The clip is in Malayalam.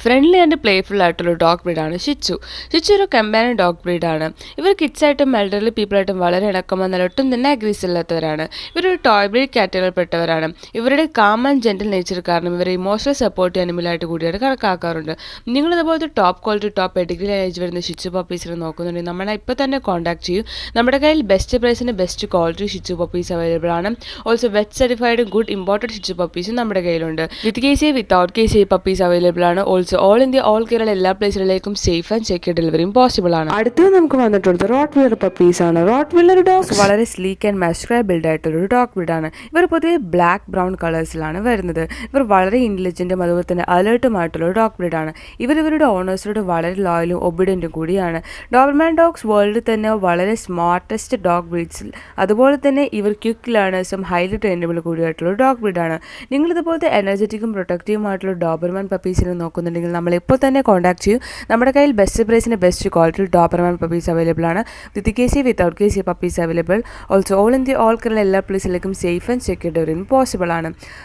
ഫ്രണ്ട്ലി ആൻഡ് പ്ലേഫുൾ ആയിട്ടുള്ള ഡോഗ് ബ്രീഡാണ് ഷിച്ചു. ഷിച്ചു ഒരു കമ്പാനിയൻ ഡോഗ് ബ്രീഡാണ്. ഇവർ കിഡ്സായിട്ടും എൽഡർലി പീപ്പിളായിട്ടും വളരെ ഇണക്കമെന്നാൽ ഒട്ടും തന്നെ അഗ്രീസ് ഇല്ലാത്തവരാണ്. ഇവരൊരു ടോയ് ബ്രീഡ് കാറ്റഗറിയിൽപ്പെട്ടവരാണ്. ഇവരുടെ കാം ആൻഡ് ജെന്റിൽ നേച്ചർ കാരണം ഇവരെ ഇമോഷണൽ സപ്പോർട്ട് അനിമലായിട്ട് കൂടിയാണ് കണക്കാക്കാറുണ്ട്. നിങ്ങളിതുപോലത്തെ top quality top pedigree age വരുന്ന ഷിച്ചു പപ്പീസിനെ നോക്കുന്നുണ്ടെങ്കിൽ നമ്മളെ ഇപ്പോൾ തന്നെ കോൺടാക്ട് ചെയ്യൂ. നമ്മുടെ കയ്യിൽ ബെസ്റ്റ് പ്രൈസിന് ബെസ്റ്റ് ക്വാളിറ്റി ഷിച്ചു പപ്പീസ് അവൈലബിൾ ആണ്. Also vet certified good imported ഷിച്ചു പപ്പീസും നമ്മുടെ കയ്യിലുണ്ട്. With KC without KC puppies available ആണ്. ഓൾ ഇന്ത്യ ഓൾ കേരള എല്ലാ പ്ലേസുകളിലേക്കും സേഫ് ആൻഡ് സെക്യൂർ ഡെലിവറിയും പോസിബിൾ ആണ്. അടുത്തത് നമുക്ക് വന്നിട്ടുള്ളത് റോട്ട് വീലർ പപ്പീസ് ആണ്. റോട്ട് വീലർ ഡോഗ്സ് വളരെ സ്ലീക്ക് ആൻഡ് മസ്കുലർ ബിൽഡ് ആയിട്ടൊരു ഡോഗ് ബ്രീഡാണ്. ഇവർ പൊതുവെ ബ്ലാക്ക് ബ്രൗൺ കളേഴ്സിലാണ് വരുന്നത്. ഇവർ വളരെ ഇന്റലിജന്റും അതുപോലെ തന്നെ അലേർട്ടുമായിട്ടുള്ള ഡോഗ് ബ്രീഡാണ്. ഇവരുടെ ഓണേഴ്സിനോട് വളരെ ലോയലും ഒബീഡിയന്റും കൂടിയാണ്. ഡോബർമാൻ ഡോഗ്സ് വേൾഡിൽ തന്നെ വളരെ സ്മാർട്ടസ്റ്റ് ഡോഗ് ബ്രീഡ്സിൽ അതുപോലെ തന്നെ ഇവർ ക്വിക്ക് ലേണേഴ്സും ഹൈലി ട്രെയിനബിൾ കൂടിയായിട്ടുള്ള ഡോഗ് ബ്രീഡാണ്. നിങ്ങളിതുപോലത്തെ എനർജറ്റിക്കും പ്രൊട്ടക്റ്റീവുമായിട്ടുള്ള ഡോബർമാൻ പപ്പീസിനെ നോക്കുന്നുണ്ടെങ്കിൽ നമ്മൾ ഇപ്പോൾ തന്നെ കോൺടാക്ട് ചെയ്യൂ. നമ്മുടെ കയ്യിൽ ബെസ്റ്റ് പ്രൈസിന് best quality doberman puppies available ആണ്. With KC without KC puppies available. Also all India all Kerala എല്ലാ പ്ലേസിലേക്കും സേഫ് ആൻഡ് സെക്യൂർ ഡെലിവറിയും പോസിബിൾ ആണ്.